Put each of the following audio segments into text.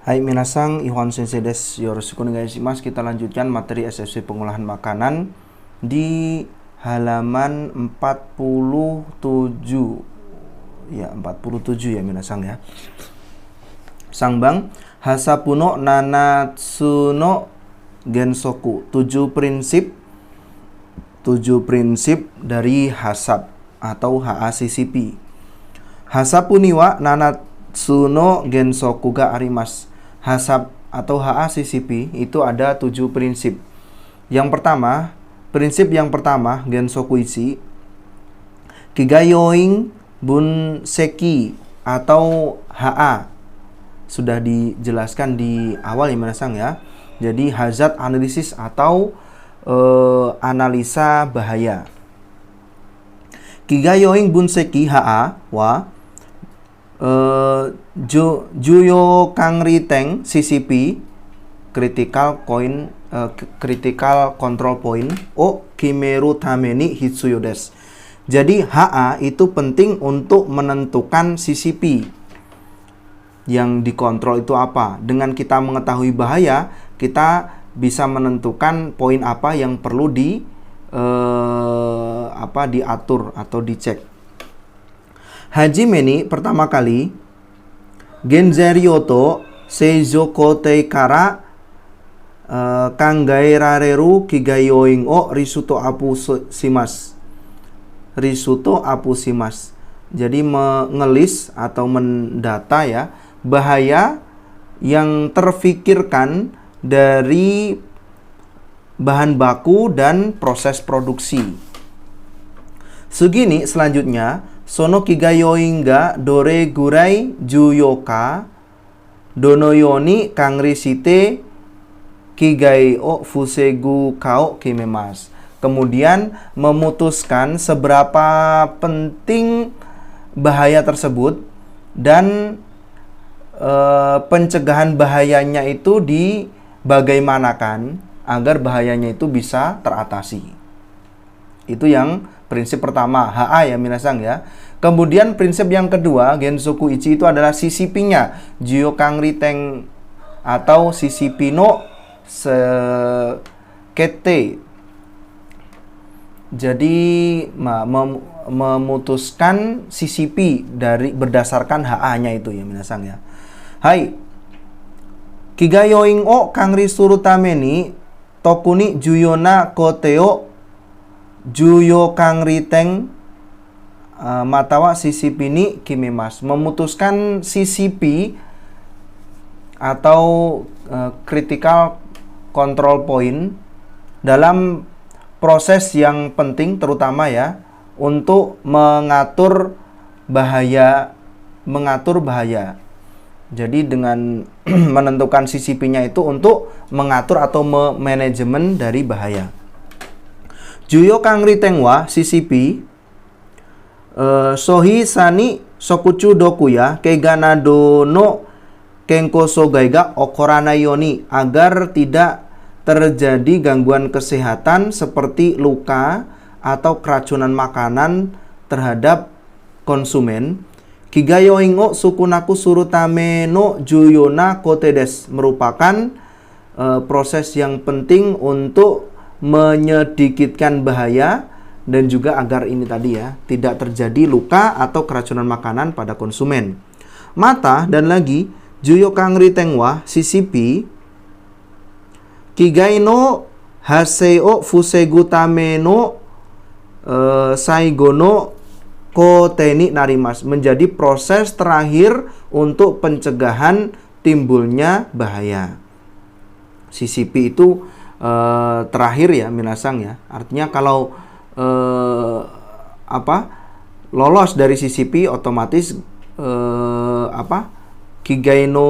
Hai minasang, Ihwan Sensei desu. Yoroshiku onegaishimasu. Kita lanjutkan materi SFC pengolahan makanan di halaman 47. Ya, 47 ya minasang ya. Sangbang Hasapuno Nanatsuno Gensoku. 7 prinsip dari hasap atau HACCP. Hasapuniwa Nanatsuno Gensoku ga arimasu. Hasap atau HACCP itu ada 7 prinsip. Prinsip yang pertama, Gensoku ichi, Kigayoin Bunseki atau HA. Sudah dijelaskan di awal ya minasang ya. Jadi hazard analisis atau analisa bahaya. Kigayoin Bunseki HA wa Juyo Kangriteng CCP critical control point o kimeru tameni hitsuyo desu. Jadi HA itu penting untuk menentukan CCP. Yang dikontrol itu apa? Dengan kita mengetahui bahaya, kita bisa menentukan poin apa yang perlu diatur atau dicek. Hajime ni pertama kali Genzeryo to Seijo Kotei kara Kangaerareru Kigayoin o Risuto Apusimas. Jadi mengelis atau mendata ya bahaya yang terfikirkan dari bahan baku dan proses produksi. Segini selanjutnya Sono kigayoin ga dore gurai juyoka donoyoni kangrisite kigai o fusegu kao kimemas. Kemudian memutuskan seberapa penting bahaya tersebut dan pencegahan bahayanya itu dibagaimanakan agar bahayanya itu bisa teratasi. Itu yang prinsip pertama, HA ya minasang ya. Kemudian prinsip yang kedua, Gensoku ichi itu adalah CCP-nya, Jiyo Kangriteng atau CCP no sekete. Jadi memutuskan CCP berdasarkan HA-nya itu ya minasang ya. Hai. Kigayoin o kangri suru tameni tokuni juyona koteo Juyo Kangriteng matawa CCP ni kimemas. Memutuskan CCP atau critical control point dalam proses yang penting terutama ya untuk mengatur bahaya. Jadi dengan menentukan CCP-nya itu untuk mengatur atau manajemen dari bahaya. Juyo Kangriteng wa CCP sohi sani sokuchu doku ya keganado no kenkoso gaiga okoranai yoni, agar tidak terjadi gangguan kesehatan seperti luka atau keracunan makanan terhadap konsumen. Kigayoin o sukunaku surutame no juyona kotedes, merupakan proses yang penting untuk menyedikitkan bahaya dan juga agar ini tadi ya tidak terjadi luka atau keracunan makanan pada konsumen. Mata dan lagi Juyo Kangriteng wa CCP Kigai no haseo fusegu tame no saigo no koteni narimas, menjadi proses terakhir untuk pencegahan timbulnya bahaya. CCP itu terakhir ya minasang ya. Artinya kalau lolos dari CCP otomatis Kigai no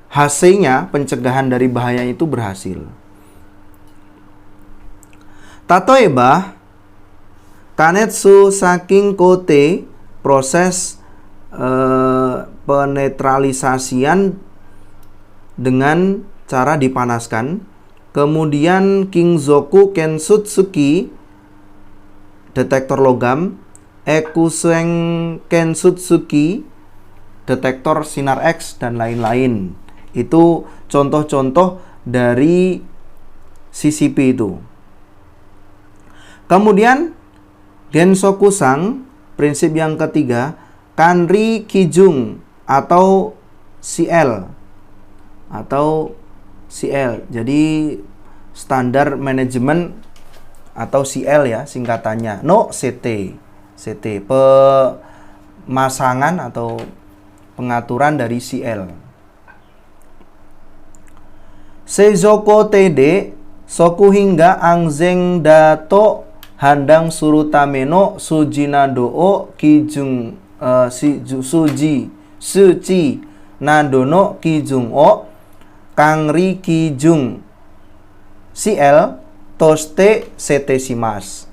hase-nya, pencegahan dari bahaya itu berhasil. Tatoeba kanetsu saking kote, proses penetralisasian dengan cara dipanaskan. Kemudian Kingzoku Kensutsuki, detektor logam. Ekuseng Kensutsuki, detektor sinar X, dan lain-lain. Itu contoh-contoh dari CCP itu. Kemudian Gensoku-sang, prinsip yang ketiga, Kanri Kijung atau CL. Jadi standar manajemen atau CL ya singkatannya. No CT. Pemasangan atau pengaturan dari CL. Seizoko TD Soku hingga angzeng dato handang surutameno sujina doo kijung suci nadono kijung o kangri kijung CL toste setesimas.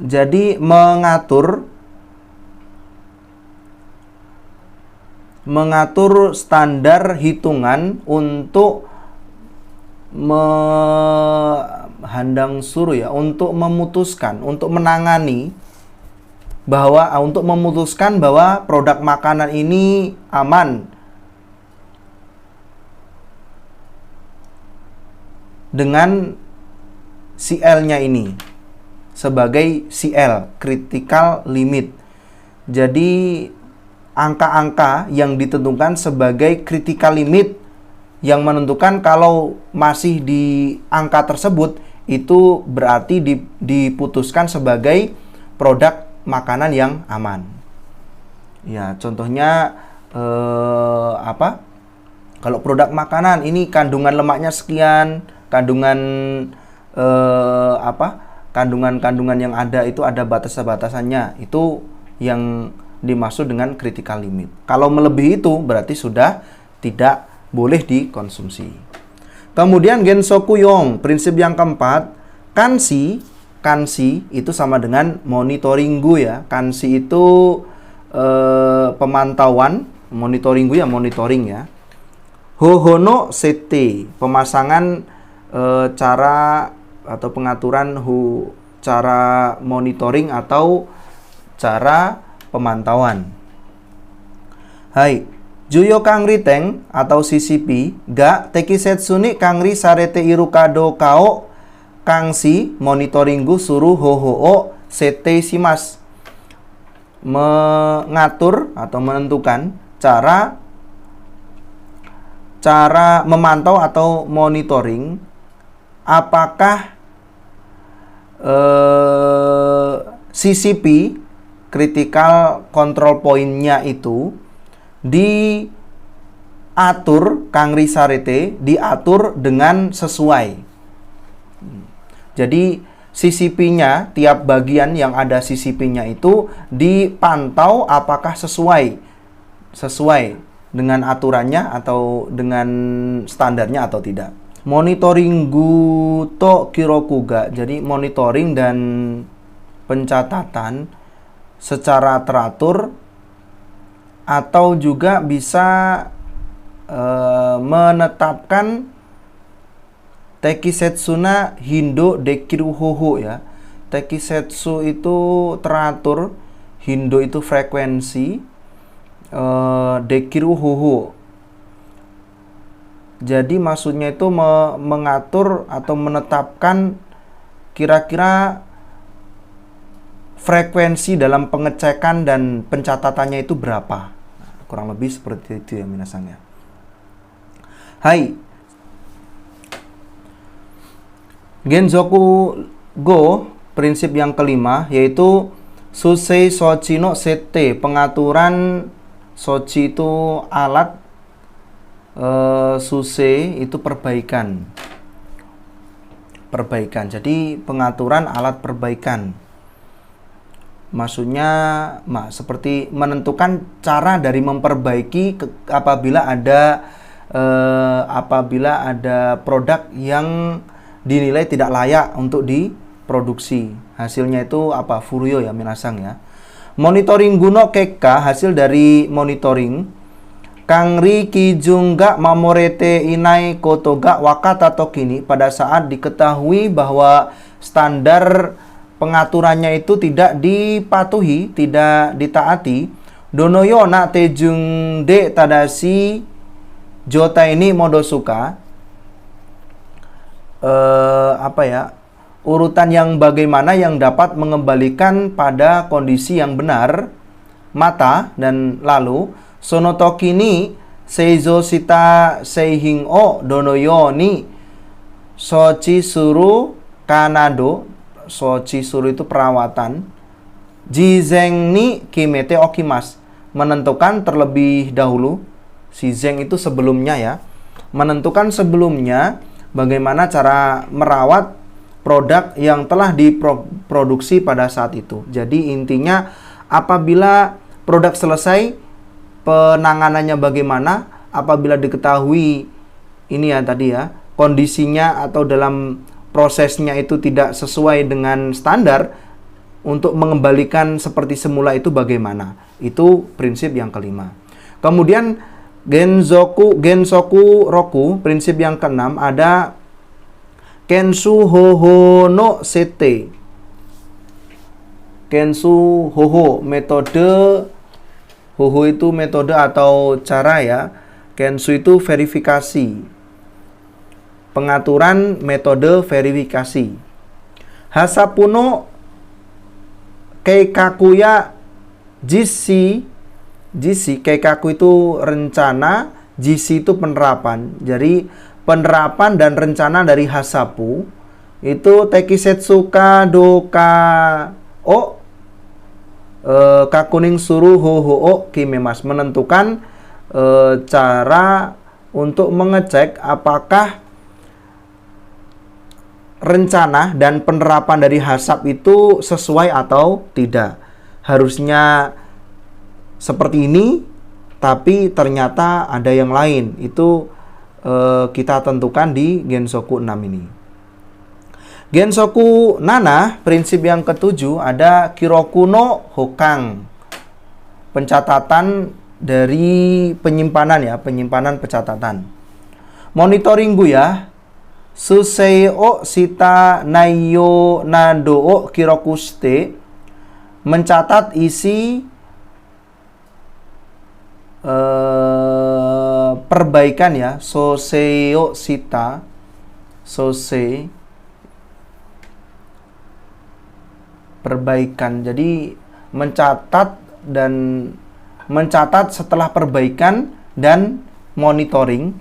Jadi mengatur standar hitungan untuk handang suruh ya, untuk memutuskan, untuk menangani bahwa untuk memutuskan bahwa produk makanan ini aman dengan CL-nya ini sebagai CL, critical limit. Jadi angka-angka yang ditentukan sebagai critical limit yang menentukan kalau masih di angka tersebut itu berarti diputuskan sebagai produk makanan yang aman. Ya, contohnya kalau produk makanan ini kandungan lemaknya sekian, kandungan kandungan-kandungan yang ada itu ada batas-batasannya. Itu yang dimaksud dengan critical limit. Kalau melebihi itu berarti sudah tidak boleh dikonsumsi. Kemudian Gensoku Yong, prinsip yang keempat, kanshi itu sama dengan monitoringgu ya. Kanshi itu pemantauan, monitoringgu ya monitoring ya. Hohono sete, pemasangan cara atau pengaturan cara monitoring atau cara pemantauan. Hai, Juyo Kangri Teng atau CCP ga tekisetsu ni kangri sarete irukado kao kangsi monitoringgu suruh hoho sete simas. Mengatur atau menentukan cara memantau atau monitoring apakah CCP critical control point-nya itu diatur kangri sarete, diatur dengan sesuai. Jadi CCP-nya, tiap bagian yang ada CCP-nya itu dipantau apakah sesuai dengan aturannya atau dengan standarnya atau tidak. Monitoring to kirokuga, jadi monitoring dan pencatatan secara teratur atau juga bisa menetapkan tekisetsuna hindo dekiru hoho ya. Tekisetsu itu teratur, hindo itu frekuensi, dekiru hoho. Jadi maksudnya itu mengatur atau menetapkan kira-kira frekuensi dalam pengecekan dan pencatatannya itu berapa. Kurang lebih seperti itu ya minasang ya. Hai. Genzoku go, prinsip yang kelima, yaitu Susei Sochi no Sete, pengaturan Sochi itu alat, Susei itu perbaikan. Jadi pengaturan alat perbaikan. Maksudnya seperti menentukan cara dari memperbaiki apabila ada produk yang dinilai tidak layak untuk diproduksi. Hasilnya itu furuyo ya minasang ya. Monitoring guno keka, hasil dari monitoring kangri kijung ga mamorete inai koto ga wakata tokini, pada saat diketahui bahwa standar pengaturannya itu tidak dipatuhi, tidak ditaati, donoyo na tejung de tadashi jota ini modosuka, urutan yang bagaimana yang dapat mengembalikan pada kondisi yang benar mata, dan lalu sonotoki ni seizo sita seihing o donoyo ni sochi suru kanado. Sochi suru itu perawatan. Jizeng ni kimete okimas, menentukan terlebih dahulu. Shizeng itu sebelumnya ya, menentukan sebelumnya bagaimana cara merawat produk yang telah diproduksi pada saat itu. Jadi intinya apabila produk selesai, penanganannya bagaimana, apabila diketahui ini ya tadi ya, kondisinya atau dalam prosesnya itu tidak sesuai dengan standar, untuk mengembalikan seperti semula itu bagaimana. Itu prinsip yang kelima. Kemudian gensoku roku, prinsip yang keenam ada kensu hoho no sete. Kensu hoho, metode hoho itu metode atau cara ya. Kensu itu verifikasi. Pengaturan metode verifikasi. Hasapuno keikakuya jisi. Keikaku itu rencana, jisi itu penerapan. Jadi penerapan dan rencana dari hasapu itu tekisetsuka doka o kakuning suruh hoho o kimemas, menentukan cara untuk mengecek apakah rencana dan penerapan dari hasap itu sesuai atau tidak. Harusnya seperti ini, tapi ternyata ada yang lain. Itu kita tentukan di Gensoku 6 ini. Gensoku Nana, prinsip yang ketujuh ada Kiroku no Hokang. Pencatatan dari penyimpanan ya, penyimpanan pencatatan. Monitoring ya. Susei o sita naiyo nado o kirokuste, mencatat isi perbaikan ya. Sosei o sita, sosei perbaikan. Jadi mencatat setelah perbaikan dan monitoring.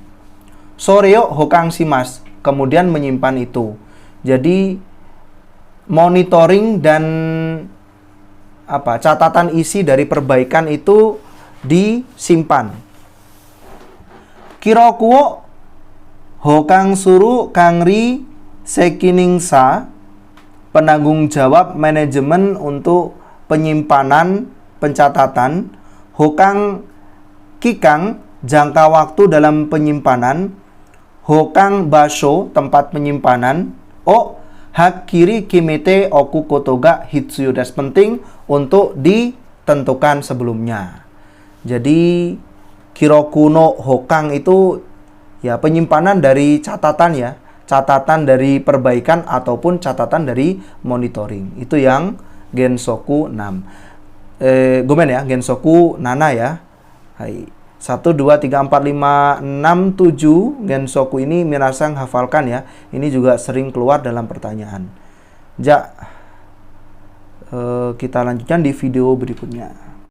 Soreo hokang shimasu, kemudian menyimpan itu. Jadi monitoring dan catatan isi dari perbaikan itu disimpan. Kiroku hokang suru kangri sekiningsa, penanggung jawab manajemen untuk penyimpanan pencatatan. Hokang kikang, jangka waktu dalam penyimpanan. Hokang basho, tempat penyimpanan. O hak kiri kimete oku kotoga hitsuyo desu, penting untuk ditentukan sebelumnya. Jadi kiroku no hokang itu ya penyimpanan dari catatan ya, catatan dari perbaikan ataupun catatan dari monitoring. Itu yang Gensoku 6. Gomen ya, Gensoku Nana ya. Hai. 1, 2, 3, 4, 5, 6, 7 Gensoku ini minasang hafalkan ya. Ini juga sering keluar dalam pertanyaan. Kita lanjutkan di video berikutnya.